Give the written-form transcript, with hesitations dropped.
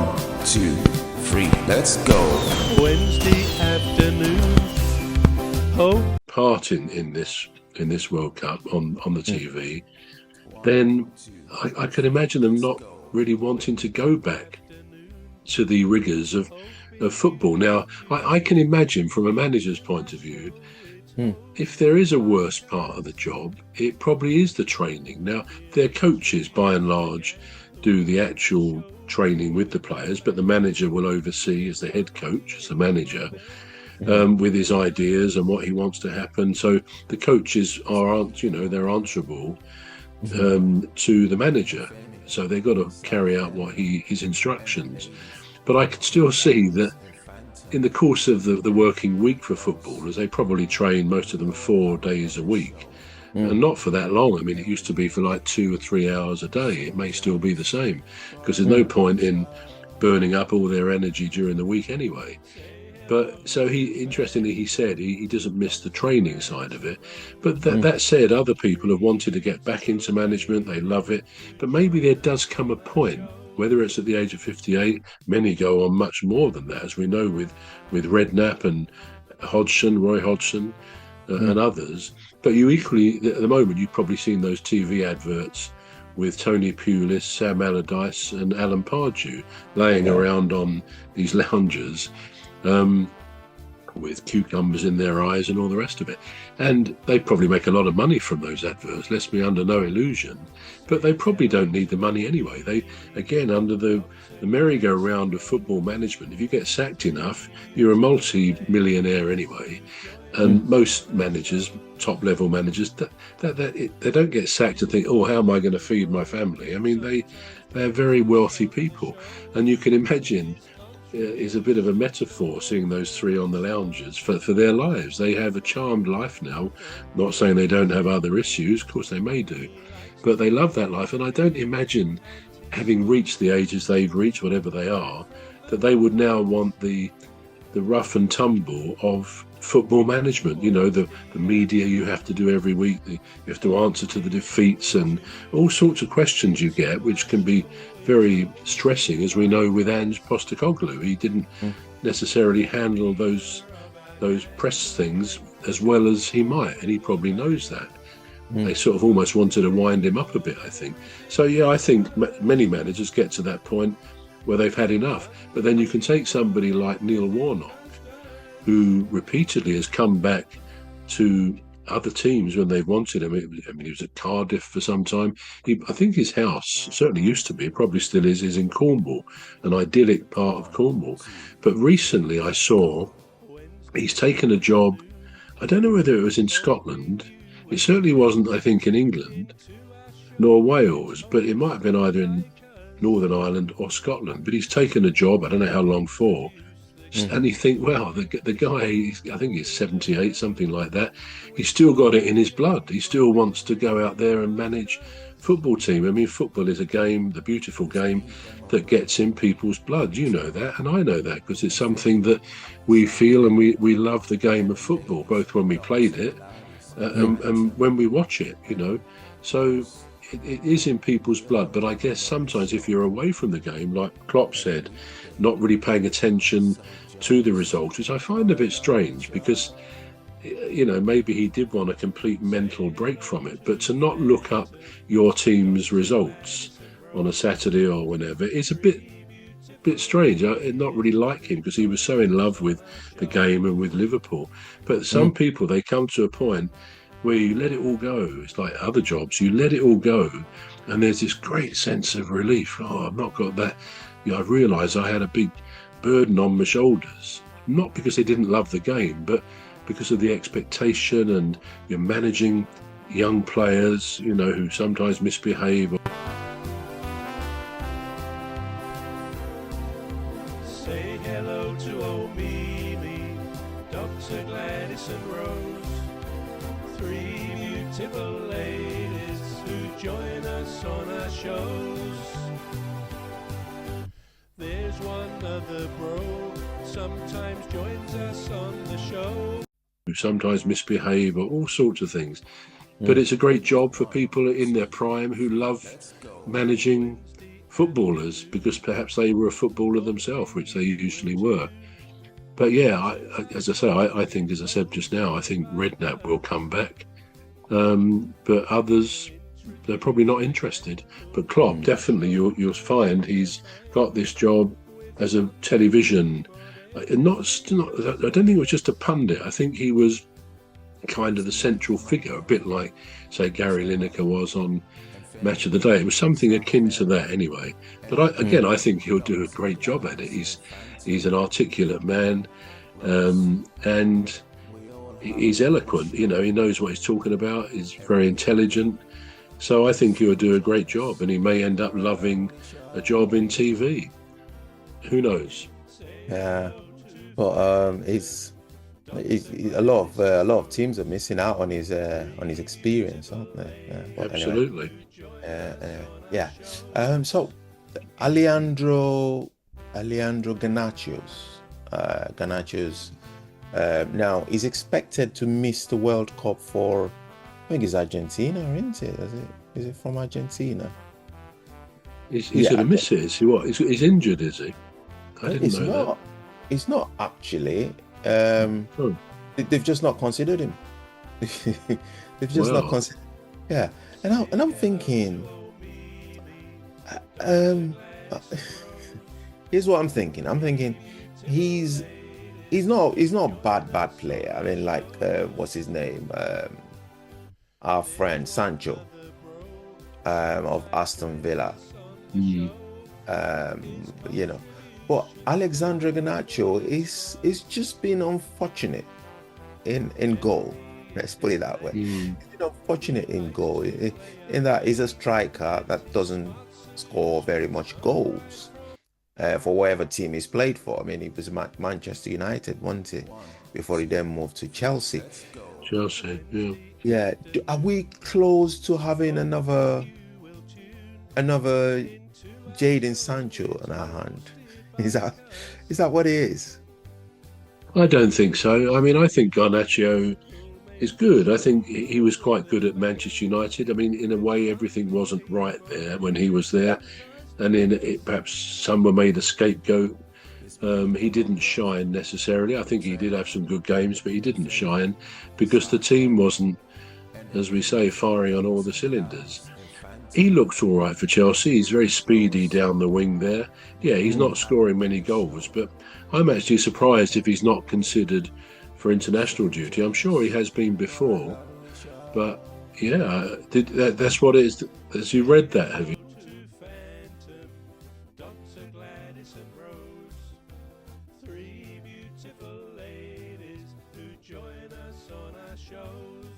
1, 2, 3, let's go. Wednesday afternoon. Oh, part in this World Cup on the TV, then I can imagine them not really wanting to go back to the rigours of football. Now, I can imagine from a manager's point of view, if there is a worse part of the job, it probably is the training. Now, their coaches, by and large, do the actual training with the players, but the manager will oversee as the head coach, as the manager, with his ideas and what he wants to happen. So the coaches they're answerable to the manager. So they've got to carry out his instructions. But I can still see that in the course of the working week for footballers, they probably train, most of them, 4 days a week. And not for that long. I mean, it used to be for like 2 or 3 hours a day. It may still be the same, because there's no point in burning up all their energy during the week anyway. But so interestingly, he said he doesn't miss the training side of it. But that said, other people have wanted to get back into management. They love it. But maybe there does come a point, whether it's at the age of 58, many go on much more than that, as we know with Redknapp and Roy Hodgson and others. But you equally, at the moment, you've probably seen those TV adverts with Tony Pulis, Sam Allardyce and Alan Pardew laying around on these lounges with cucumbers in their eyes and all the rest of it. And they probably make a lot of money from those adverts, let's be under no illusion. But they probably don't need the money anyway. They, again, under the merry-go-round of football management, if you get sacked enough, you're a multi-millionaire anyway. And most managers, top-level managers, they don't get sacked to think, oh, how am I going to feed my family? I mean, they're very wealthy people. And you can imagine, is a bit of a metaphor seeing those three on the lounges for their lives. They have a charmed life now. Not saying they don't have other issues, of course they may do, but they love that life. And I don't imagine, having reached the ages they've reached, whatever they are, that they would now want the rough and tumble of football management. You know, the media you have to do every week, you have to answer to the defeats and all sorts of questions you get, which can be very stressing, as we know with Ange Postecoglou. He didn't necessarily handle those press things as well as he might, and he probably knows that. They sort of almost wanted to wind him up a bit, I think. So yeah, I think many managers get to that point where they've had enough. But then you can take somebody like Neil Warnock, who repeatedly has come back to other teams when they've wanted him. I mean, he was at Cardiff for some time. I think his house, certainly used to be, probably still is in Cornwall, an idyllic part of Cornwall. But recently I saw he's taken a job, I don't know whether it was in Scotland. It certainly wasn't, I think, in England, nor Wales, but it might have been either in Northern Ireland or Scotland. But he's taken a job, I don't know how long for. And you think, well, the guy, I think he's 78, something like that. He's still got it in his blood. He still wants to go out there and manage football team. I mean, football is a game, the beautiful game that gets in people's blood. You know that, and I know that, because it's something that we feel, and we love the game of football, both when we played it and when we watch it, you know. So it is in people's blood. But I guess sometimes if you're away from the game, like Klopp said, not really paying attention to the results, which I find a bit strange, because, you know, maybe he did want a complete mental break from it. But to not look up your team's results on a Saturday or whenever is a bit strange. I not really like him, because he was so in love with the game and with Liverpool. But some people, they come to a point where you let it all go. It's like other jobs, you let it all go, and there's this great sense of relief. Oh, I've not got that. You know, I've realised I had a big burden on my shoulders, not because they didn't love the game, but because of the expectation, and you're managing young players, you know, who sometimes misbehave. say hello to old Mimi, Dr. Gladys and Rose, three beautiful ladies who join us on our shows. There's one other bro, sometimes joins us on the show, who sometimes misbehave, or all sorts of things. But it's a great job for people in their prime who love managing footballers because perhaps they were a footballer themselves, which they usually were. But yeah, as I say, I think, as I said just now, I think Redknapp will come back. But others, they're probably not interested. But Klopp, definitely, you'll find he's got this job as a television. I don't think it was just a pundit. I think he was kind of the central figure, a bit like, say, Gary Lineker was on Match of the Day. It was something akin to that, anyway. But I think he'll do a great job at it. He's an articulate man, and he's eloquent. You know, he knows what he's talking about. He's very intelligent. So I think he'll do a great job, and he may end up loving a job in TV. Who knows? Yeah, but he's a lot of teams are missing out on his experience, aren't they? But Absolutely. Anyway, yeah. So Alejandro Garnacho's now is expected to miss the World Cup for, I think it's Argentina, isn't it? Is it from Argentina? He's going to miss it. Is he what? He's injured, is he? I didn't know that. It's not actually. They've just not considered him. They've just not considered. Yeah, and I'm thinking. Here's what I'm thinking. I'm thinking he's not a bad player. I mean, like what's his name? Our friend Sancho of Aston Villa. You know, but Alexandre Garnacho is just been unfortunate in goal. Let's put it that way. He's been unfortunate in goal, in that he's a striker that doesn't score very much goals for whatever team he's played for. I mean, he was Manchester United, wasn't he? Before he then moved to Chelsea. Yeah. Yeah. Are we close to having another Jadon Sancho on our hand? Is that what it is? I don't think so. I mean, I think Garnacho is good. I think he was quite good at Manchester United. I mean, in a way, everything wasn't right there when he was there, and perhaps some were made a scapegoat. He didn't shine necessarily. I think he did have some good games, but he didn't shine because the team wasn't, as we say, firing on all the cylinders. He looks all right for Chelsea. He's very speedy down the wing there. Yeah, he's not scoring many goals, but I'm actually surprised if he's not considered for international duty. I'm sure he has been before, but yeah, that's what it is. Has you read that, have you? Three beautiful ladies who join us on our shows.